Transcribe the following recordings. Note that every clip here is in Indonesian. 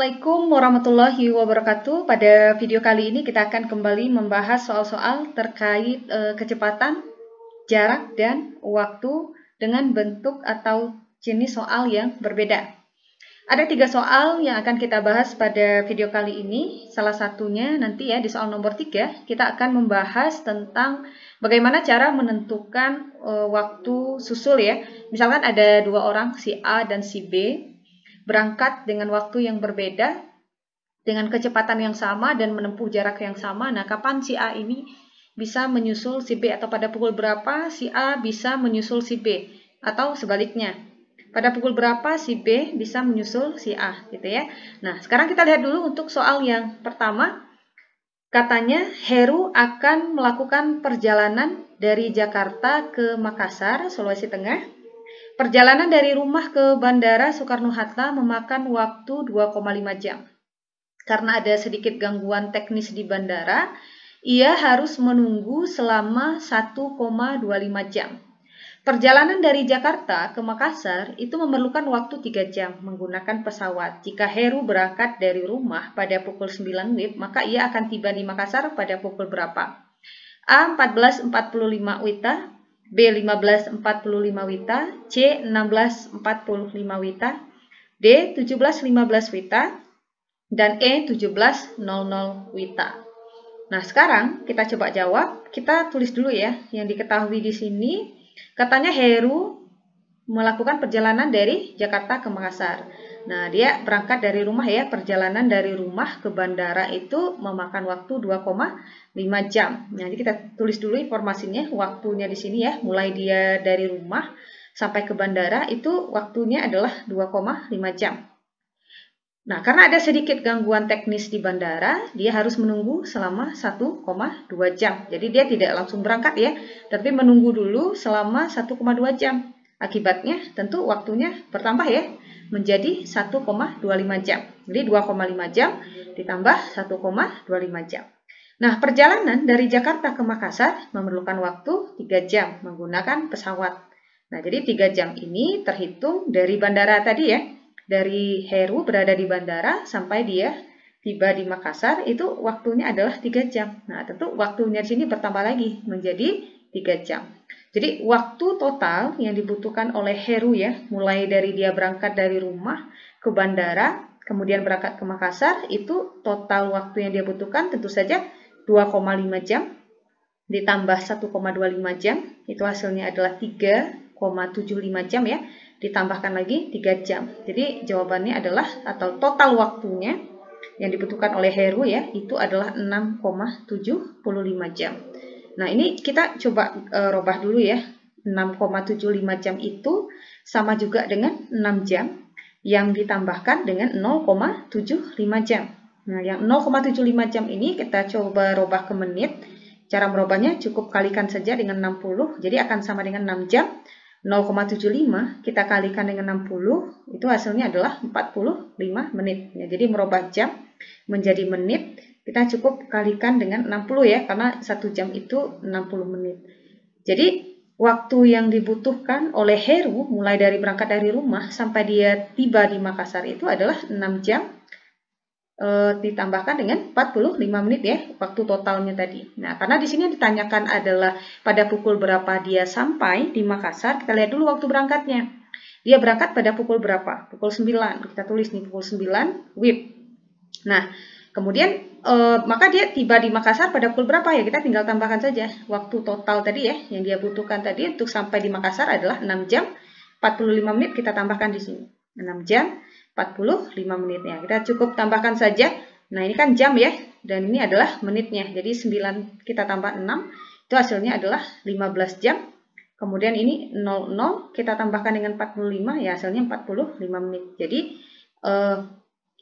Assalamualaikum warahmatullahi wabarakatuh. Pada video kali ini kita akan kembali membahas soal-soal terkait kecepatan, jarak, dan waktu dengan bentuk atau jenis soal yang berbeda. Ada 3 soal yang akan kita bahas pada video kali ini. Salah satunya nanti ya di soal nomor 3 kita akan membahas tentang bagaimana cara menentukan waktu susul ya. Misalkan ada 2 orang, si A dan si B, berangkat dengan waktu yang berbeda, dengan kecepatan yang sama dan menempuh jarak yang sama. Nah, kapan si A ini bisa menyusul si B, atau pada pukul berapa si A bisa menyusul si B, atau sebaliknya. Pada pukul berapa si B bisa menyusul si A, gitu ya. Nah, sekarang kita lihat dulu untuk soal yang pertama. Katanya Heru akan melakukan perjalanan dari Jakarta ke Makassar, Sulawesi Tengah. Perjalanan dari rumah ke Bandara Soekarno-Hatta memakan waktu 2,5 jam. Karena ada sedikit gangguan teknis di bandara, ia harus menunggu selama 1,25 jam. Perjalanan dari Jakarta ke Makassar itu memerlukan waktu 3 jam menggunakan pesawat. Jika Heru berangkat dari rumah pada pukul 9 WIB, maka ia akan tiba di Makassar pada pukul berapa? A. 14.45 WITA, B. 15.45 WITA, C. 16.45 WITA, D. 17.15 WITA, dan E. 17.00 WITA. Nah, sekarang kita coba jawab. Kita tulis dulu ya yang diketahui di sini. Katanya Heru melakukan perjalanan dari Jakarta ke Makassar. Nah, dia berangkat dari rumah ya. Perjalanan dari rumah ke bandara itu memakan waktu 2,5 jam. Nah, jadi kita tulis dulu informasinya, waktunya di sini ya. Mulai dia dari rumah sampai ke bandara itu waktunya adalah 2,5 jam. Nah, karena ada sedikit gangguan teknis di bandara, dia harus menunggu selama 1,2 jam. Jadi dia tidak langsung berangkat ya, tapi menunggu dulu selama 1,2 jam. Akibatnya tentu waktunya bertambah ya, menjadi 1,25 jam. Jadi 2,5 jam ditambah 1,25 jam. Nah, perjalanan dari Jakarta ke Makassar memerlukan waktu 3 jam menggunakan pesawat. Nah, jadi 3 jam ini terhitung dari bandara tadi ya. Dari Heru berada di bandara sampai dia tiba di Makassar itu waktunya adalah 3 jam. Nah, tentu waktunya di sini bertambah lagi menjadi 3 jam. Jadi waktu total yang dibutuhkan oleh Heru ya, mulai dari dia berangkat dari rumah ke bandara, kemudian berangkat ke Makassar, itu total waktu yang dia butuhkan tentu saja 2,5 jam ditambah 1,25 jam, itu hasilnya adalah 3,75 jam ya. Ditambahkan lagi 3 jam. Jadi jawabannya adalah, atau total waktunya yang dibutuhkan oleh Heru ya, itu adalah 6,75 jam. Nah, ini kita coba robah dulu ya. 6,75 jam itu sama juga dengan 6 jam yang ditambahkan dengan 0,75 jam. Nah, yang 0,75 jam ini kita coba robah ke menit. Cara merubahnya cukup kalikan saja dengan 60, jadi akan sama dengan 6 jam. 0,75 kita kalikan dengan 60, itu hasilnya adalah 45 menit. Ya, jadi merubah jam menjadi menit, kita cukup kalikan dengan 60 ya, karena 1 jam itu 60 menit. Jadi waktu yang dibutuhkan oleh Heru mulai dari berangkat dari rumah sampai dia tiba di Makassar itu adalah 6 jam ditambahkan dengan 45 menit ya, waktu totalnya tadi. Nah, karena di sini ditanyakan adalah pada pukul berapa dia sampai di Makassar, kita lihat dulu waktu berangkatnya. Dia berangkat pada pukul berapa? Pukul 9. Kita tulis nih pukul 9 WIB. Nah, kemudian maka dia tiba di Makassar pada pukul berapa ya? Kita tinggal tambahkan saja. Waktu total tadi ya, yang dia butuhkan tadi untuk sampai di Makassar adalah 6 jam 45 menit, kita tambahkan di sini. 6 jam 45 menitnya. Kita cukup tambahkan saja. Nah, ini kan jam ya, dan ini adalah menitnya. Jadi 9 kita tambah 6, itu hasilnya adalah 15 jam. Kemudian ini 00 kita tambahkan dengan 45, ya hasilnya 45 menit. Jadi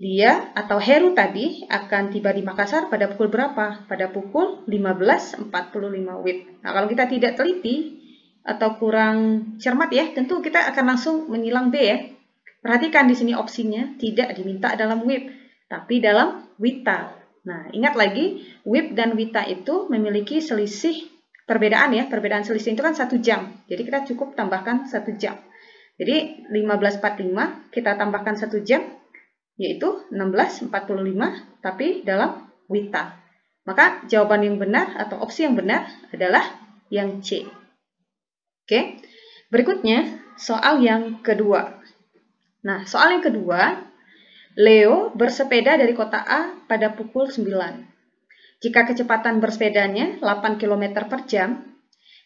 dia atau Heru tadi akan tiba di Makassar pada pukul berapa? Pada pukul 15.45 WIB. Nah, kalau kita tidak teliti atau kurang cermat ya, tentu kita akan langsung menyilang B ya. Perhatikan di sini opsinya tidak diminta dalam WIB, tapi dalam WITA. Nah, ingat lagi, WIB dan WITA itu memiliki selisih perbedaan ya. Perbedaan selisih itu kan 1 jam. Jadi kita cukup tambahkan 1 jam. Jadi 15.45 kita tambahkan 1 jam, yaitu 16:45, tapi dalam wita. Maka jawaban yang benar atau opsi yang benar adalah yang C. Oke, berikutnya soal yang kedua. Nah, soal yang kedua, Leo bersepeda dari kota A pada pukul 9. Jika kecepatan bersepedanya 8 km per jam,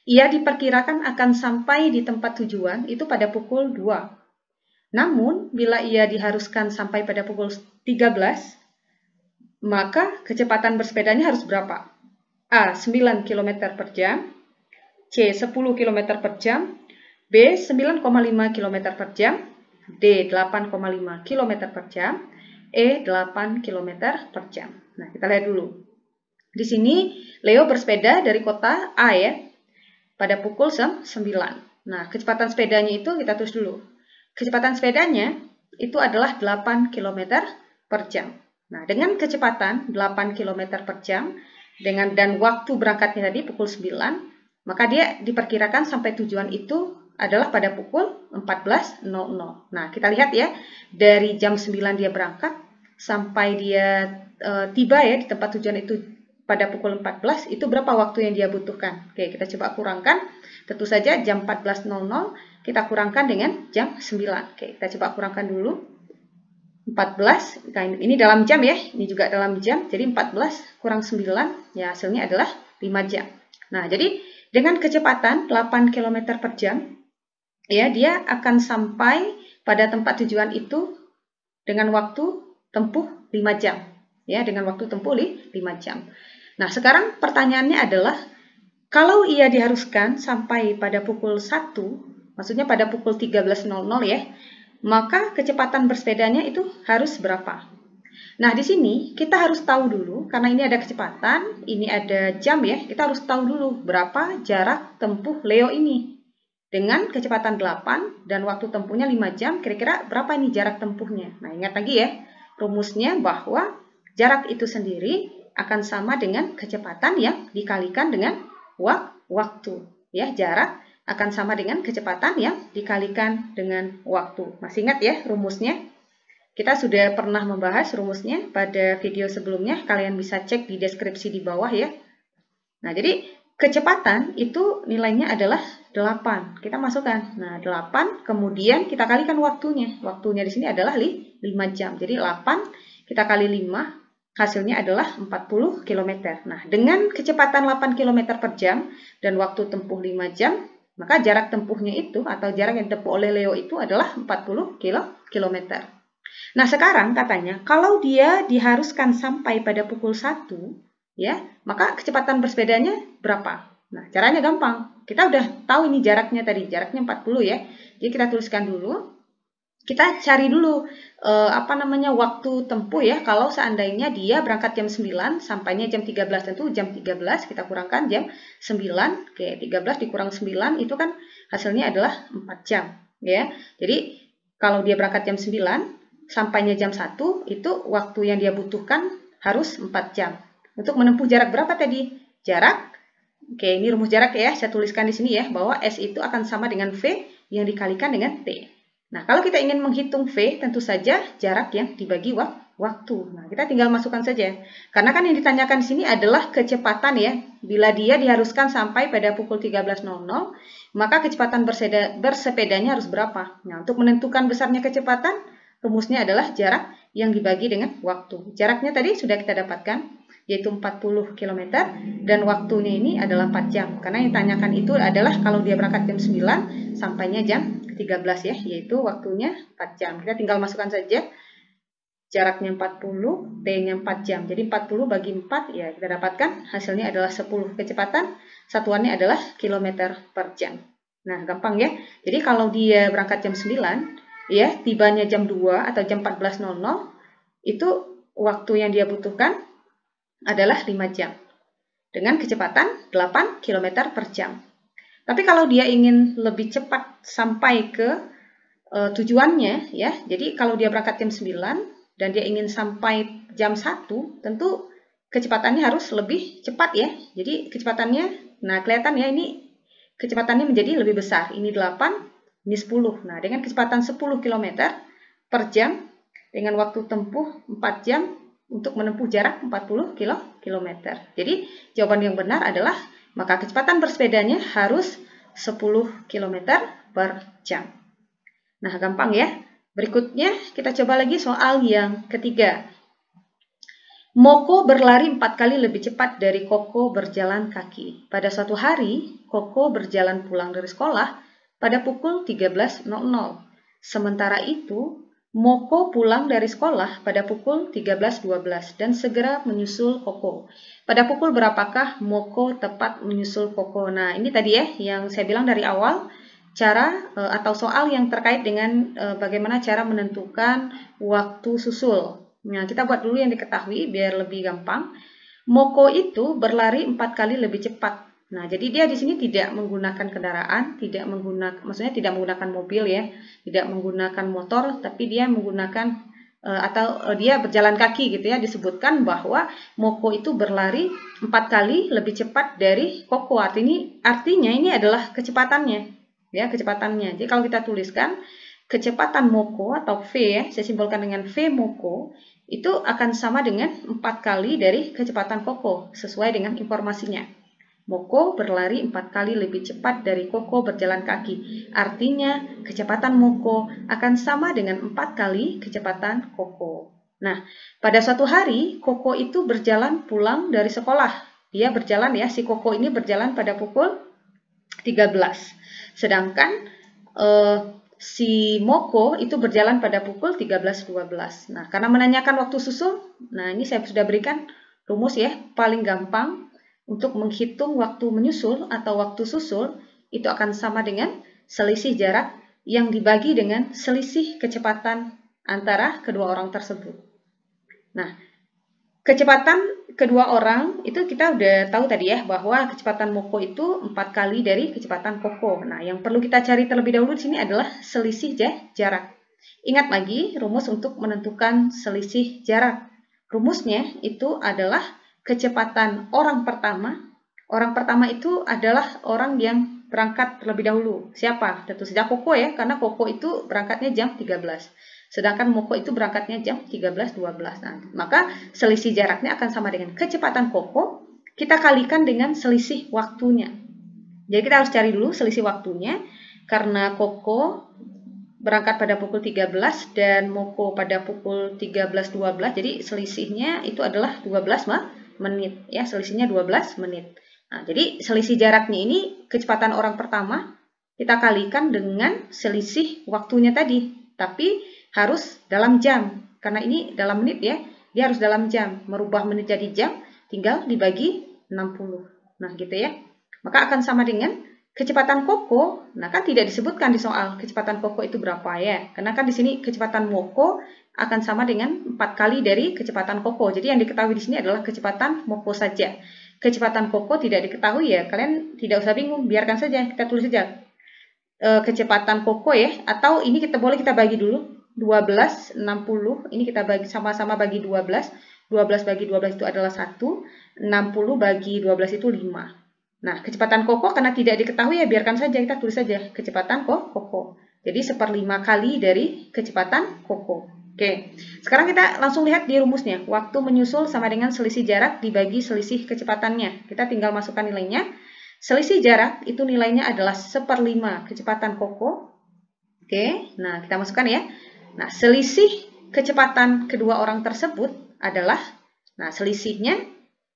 ia diperkirakan akan sampai di tempat tujuan itu pada pukul 2. Namun, bila ia diharuskan sampai pada pukul 13, maka kecepatan bersepedanya harus berapa? A. 9 km per jam, C. 10 km per jam, B. 9,5 km per jam, D. 8,5 km per jam, E. 8 km per jam. Nah, kita lihat dulu. Di sini Leo bersepeda dari kota A ya, pada pukul 9. Nah, kecepatan sepedanya itu kita tulis dulu. Kecepatan sepedanya itu adalah 8 km per jam. Nah, dengan kecepatan 8 km per jam dan waktu berangkatnya tadi pukul 9, maka dia diperkirakan sampai tujuan itu adalah pada pukul 14.00. Nah, kita lihat ya, dari jam 9 dia berangkat sampai dia tiba ya di tempat tujuan itu pada pukul 14, itu berapa waktu yang dia butuhkan? Oke, kita coba kurangkan. Tentu saja jam 14.00 kita kurangkan dengan jam 9. Oke, kita coba kurangkan dulu. 14, nah ini dalam jam ya, ini juga dalam jam. Jadi 14 kurang 9, ya hasilnya adalah 5 jam. Nah, jadi dengan kecepatan 8 km per jam, ya dia akan sampai pada tempat tujuan itu dengan waktu tempuh 5 jam. Ya, dengan waktu tempuh 5 jam. Nah, sekarang pertanyaannya adalah, kalau ia diharuskan sampai pada pukul 1, maksudnya pada pukul 13.00 ya, maka kecepatan bersepedanya itu harus berapa? Nah, di sini kita harus tahu dulu, karena ini ada kecepatan, ini ada jam ya, kita harus tahu dulu berapa jarak tempuh Leo ini. Dengan kecepatan 8 dan waktu tempuhnya 5 jam, kira-kira berapa ini jarak tempuhnya? Nah, ingat lagi ya, rumusnya bahwa jarak itu sendiri akan sama dengan kecepatan yang dikalikan dengan waktu. Ya, jarak akan sama dengan kecepatan yang dikalikan dengan waktu. Masih ingat ya rumusnya? Kita sudah pernah membahas rumusnya pada video sebelumnya. Kalian bisa cek di deskripsi di bawah ya. Nah, jadi kecepatan itu nilainya adalah 8. Kita masukkan. Nah, 8 kemudian kita kalikan waktunya. Waktunya di sini adalah 5 jam. Jadi 8 kita kali 5, hasilnya adalah 40 km. Nah, dengan kecepatan 8 km per jam dan waktu tempuh 5 jam, maka jarak tempuhnya itu atau jarak yang ditempuh oleh Leo itu adalah 40 km. Nah, sekarang katanya kalau dia diharuskan sampai pada pukul 1, ya, maka kecepatan bersepedanya berapa? Nah, caranya gampang. Kita udah tahu ini jaraknya tadi, jaraknya 40 ya. Jadi kita tuliskan dulu. Kita cari dulu waktu tempuh ya, kalau seandainya dia berangkat jam 9 sampainya jam 13, tentu jam 13 kita kurangkan jam 9. Oke, 13 dikurang 9 itu kan hasilnya adalah 4 jam ya. Jadi kalau dia berangkat jam 9 sampainya jam 1, itu waktu yang dia butuhkan harus 4 jam. Untuk menempuh jarak berapa tadi? Jarak, oke, ini rumus jarak ya, saya tuliskan di sini ya, bahwa S itu akan sama dengan V yang dikalikan dengan T. Nah, kalau kita ingin menghitung V, tentu saja jarak yang dibagi waktu. Nah, kita tinggal masukkan saja. Karena kan yang ditanyakan di sini adalah kecepatan ya. Bila dia diharuskan sampai pada pukul 13.00, maka kecepatan bersepedanya harus berapa? Nah, untuk menentukan besarnya kecepatan, rumusnya adalah jarak yang dibagi dengan waktu. Jaraknya tadi sudah kita dapatkan, yaitu 40 km, dan waktunya ini adalah 4 jam. Karena yang ditanyakan itu adalah kalau dia berangkat jam 9, sampainya jam 13 ya, yaitu waktunya 4 jam. Kita tinggal masukkan saja jaraknya 40, T-nya 4 jam. Jadi 40 bagi 4 ya kita dapatkan hasilnya adalah 10. Kecepatan satuannya adalah kilometer per jam. Nah, gampang ya. Jadi kalau dia berangkat jam 9 ya, tibanya jam 2 atau jam 14.00, itu waktu yang dia butuhkan adalah 5 jam. Dengan kecepatan 8 km per jam. Tapi kalau dia ingin lebih cepat sampai ke tujuannya ya, jadi kalau dia berangkat jam 9 dan dia ingin sampai jam 1, tentu kecepatannya harus lebih cepat ya. Jadi kecepatannya, nah kelihatan ya ini kecepatannya menjadi lebih besar. Ini 8, ini 10. Nah, dengan kecepatan 10 km per jam dengan waktu tempuh 4 jam untuk menempuh jarak 40 km. Jadi jawaban yang benar adalah maka kecepatan bersepedanya harus 10 km per jam. Nah, gampang ya. Berikutnya kita coba lagi soal yang ketiga. Moko berlari 4 kali lebih cepat dari Koko berjalan kaki. Pada suatu hari, Koko berjalan pulang dari sekolah pada pukul 13.00. Sementara itu, Moko pulang dari sekolah pada pukul 13.12 dan segera menyusul Koko. Pada pukul berapakah Moko tepat menyusul Koko? Nah, ini tadi ya yang saya bilang dari awal, cara atau soal yang terkait dengan bagaimana cara menentukan waktu susul. Nah, kita buat dulu yang diketahui biar lebih gampang. Moko itu berlari 4 kali lebih cepat. Nah, jadi dia di sini tidak menggunakan kendaraan, maksudnya tidak menggunakan mobil ya, tidak menggunakan motor, tapi dia menggunakan dia berjalan kaki gitu ya. Disebutkan bahwa Moko itu berlari 4 kali lebih cepat dari Koko. Artinya ini adalah kecepatannya, ya, kecepatannya. Jadi kalau kita tuliskan kecepatan Moko atau V ya, saya simbolkan dengan V Moko, itu akan sama dengan 4 kali dari kecepatan Koko, sesuai dengan informasinya. Moko berlari 4 kali lebih cepat dari Koko berjalan kaki. Artinya, kecepatan Moko akan sama dengan 4 kali kecepatan Koko. Nah, pada suatu hari, Koko itu berjalan pulang dari sekolah. Dia berjalan ya, si Koko ini berjalan pada pukul 13. Sedangkan si Moko itu berjalan pada pukul 13.12. Nah, karena menanyakan waktu susul, nah ini saya sudah berikan rumus ya, paling gampang untuk menghitung waktu menyusul atau waktu susul itu akan sama dengan selisih jarak yang dibagi dengan selisih kecepatan antara kedua orang tersebut. Nah, kecepatan kedua orang itu kita udah tahu tadi ya, bahwa kecepatan Moko itu 4 kali dari kecepatan Koko. Nah, yang perlu kita cari terlebih dahulu di sini adalah selisih jarak. Ingat lagi rumus untuk menentukan selisih jarak. Rumusnya itu adalah kecepatan orang pertama. Orang pertama itu adalah orang yang berangkat terlebih dahulu. Siapa? Tentu saja Koko ya, karena Koko itu berangkatnya jam 13. Sedangkan Moko itu berangkatnya jam 13.12. Nah, maka selisih jaraknya akan sama dengan kecepatan Koko, kita kalikan dengan selisih waktunya. Jadi kita harus cari dulu selisih waktunya, karena Koko berangkat pada pukul 13 dan Moko pada pukul 13.12. Jadi selisihnya itu adalah 12 menit. Ya, selisihnya 12 menit. Nah, jadi selisih jaraknya ini kecepatan orang pertama kita kalikan dengan selisih waktunya tadi. Tapi harus dalam jam, karena ini dalam menit ya, dia harus dalam jam. Merubah menit jadi jam, tinggal dibagi 60. Nah, gitu ya. Maka akan sama dengan kecepatan Koko. Nah, kan tidak disebutkan di soal kecepatan Koko itu berapa ya. Karena kan di sini kecepatan Moko akan sama dengan 4 kali dari kecepatan Koko. Jadi yang diketahui di sini adalah kecepatan Moko saja. Kecepatan Koko tidak diketahui ya, kalian tidak usah bingung, biarkan saja, kita tulis saja kecepatan Koko ya. Atau ini kita bagi dulu. 12, 60, ini kita bagi sama-sama bagi 12. 12 bagi 12 itu adalah 1. 60 bagi 12 itu 5. Nah, kecepatan Koko karena tidak diketahui ya, biarkan saja, kita tulis saja kecepatan Koko. Jadi 1/5 kali dari kecepatan Koko. Oke, sekarang kita langsung lihat di rumusnya. Waktu menyusul sama dengan selisih jarak dibagi selisih kecepatannya. Kita tinggal masukkan nilainya. Selisih jarak itu nilainya adalah 1/5 kecepatan Koko. Oke, nah kita masukkan ya. Nah, selisih kecepatan kedua orang tersebut adalah, nah selisihnya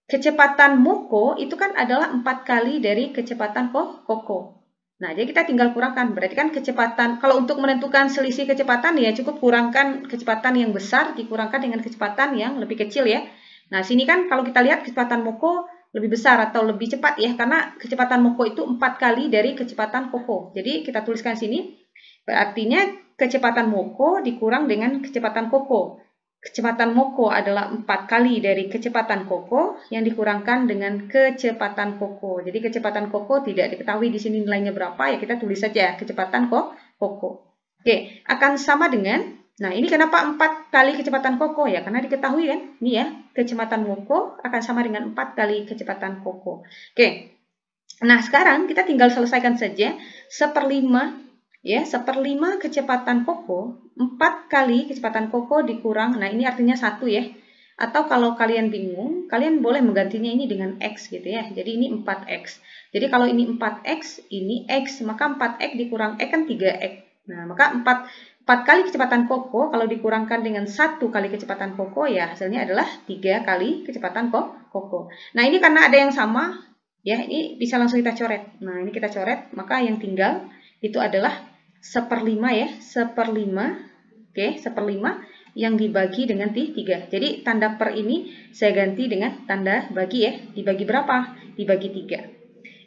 kecepatan Moko itu kan adalah 4 kali dari kecepatan Koko. Nah, jadi kita tinggal kurangkan. Berarti kan kecepatan, kalau untuk menentukan selisih kecepatan ya cukup kurangkan kecepatan yang besar dikurangkan dengan kecepatan yang lebih kecil ya. Nah, sini kan kalau kita lihat kecepatan Moko lebih besar atau lebih cepat ya, karena kecepatan Moko itu 4 kali dari kecepatan Koko. Jadi kita tuliskan sini, artinya kecepatan Moko dikurang dengan kecepatan Koko. Kecepatan Moko adalah 4 kali dari kecepatan Koko yang dikurangkan dengan kecepatan Koko. Jadi kecepatan Koko tidak diketahui di sini nilainya berapa, ya kita tulis saja kecepatan Koko. Oke, akan sama dengan, nah ini kenapa 4 kali kecepatan Koko ya? Karena diketahui kan, ini ya, kecepatan Moko akan sama dengan 4 kali kecepatan Koko. Oke, nah sekarang kita tinggal selesaikan saja 1/5 Ya, 1/5 kecepatan Koko, 4 kali kecepatan Koko dikurang, nah ini artinya 1 ya. Atau kalau kalian bingung, kalian boleh menggantinya ini dengan X gitu ya. Jadi ini 4X. Jadi kalau ini 4X, ini X, maka 4X dikurang X kan 3X. Nah, maka 4 kali kecepatan Koko, kalau dikurangkan dengan 1 kali kecepatan Koko, ya hasilnya adalah 3 kali kecepatan Koko. Nah, ini karena ada yang sama, ya ini bisa langsung kita coret. Nah, ini kita coret, maka yang tinggal itu adalah 1/5 ya, 1/5, oke, 1/5 yang dibagi dengan 3. Jadi tanda per ini saya ganti dengan tanda bagi ya, dibagi berapa? Dibagi 3.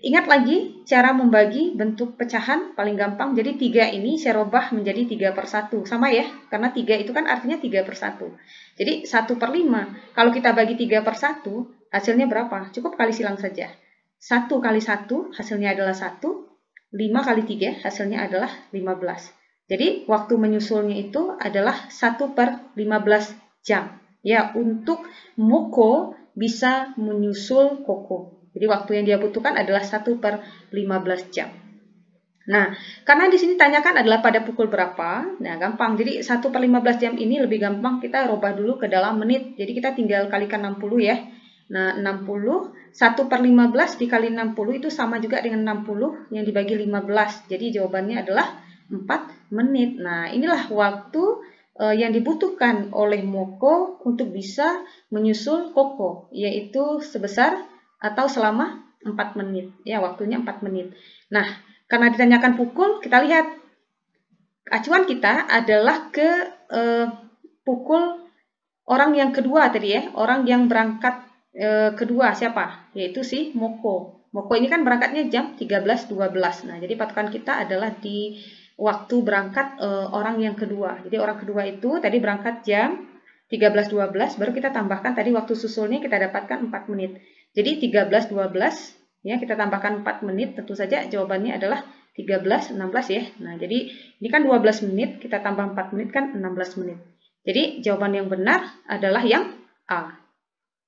Ingat lagi cara membagi bentuk pecahan paling gampang, jadi 3 ini saya rubah menjadi 3/1, sama ya, karena 3 itu kan artinya 3/1. Jadi 1/5, kalau kita bagi 3/1, hasilnya berapa? Cukup kali silang saja. 1 kali 1 hasilnya adalah 1, 5 kali 3 hasilnya adalah 15. Jadi waktu menyusulnya itu adalah 1/15 jam. Ya, untuk Moko bisa menyusul Koko. Jadi waktu yang dia butuhkan adalah 1/15 jam. Nah, karena di sini tanyakan adalah pada pukul berapa, nah gampang. Jadi 1/15 jam ini lebih gampang kita rubah dulu ke dalam menit. Jadi kita tinggal kalikan 60 ya. Nah, 60, 1/15 dikali 60 itu sama juga dengan 60 yang dibagi 15. Jadi jawabannya adalah 4 menit. Nah, inilah waktu yang dibutuhkan oleh Moko untuk bisa menyusul Koko, yaitu sebesar atau selama 4 menit. Ya, waktunya 4 menit. Nah, karena ditanyakan pukul, kita lihat acuan kita adalah ke pukul orang yang kedua tadi ya, orang yang berangkat kedua siapa? Yaitu si Moko. Moko ini kan berangkatnya jam 13.12. Nah, jadi patokan kita adalah di waktu berangkat orang yang kedua. Jadi orang kedua itu tadi berangkat jam 13.12, baru kita tambahkan tadi waktu susulnya kita dapatkan 4 menit. Jadi 13.12 ya, kita tambahkan 4 menit, tentu saja jawabannya adalah 13.16 ya. Nah, jadi ini kan 12 menit, kita tambah 4 menit kan 16 menit. Jadi jawaban yang benar adalah yang A.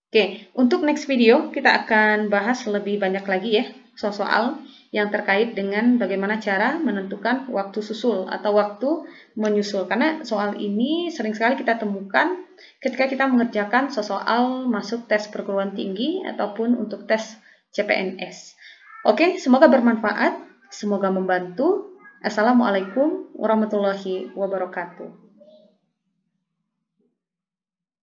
Oke, untuk next video kita akan bahas lebih banyak lagi ya soal-soal yang terkait dengan bagaimana cara menentukan waktu susul atau waktu menyusul. Karena soal ini sering sekali kita temukan ketika kita mengerjakan soal masuk tes perguruan tinggi ataupun untuk tes CPNS. Oke, semoga bermanfaat, semoga membantu. Assalamualaikum warahmatullahi wabarakatuh.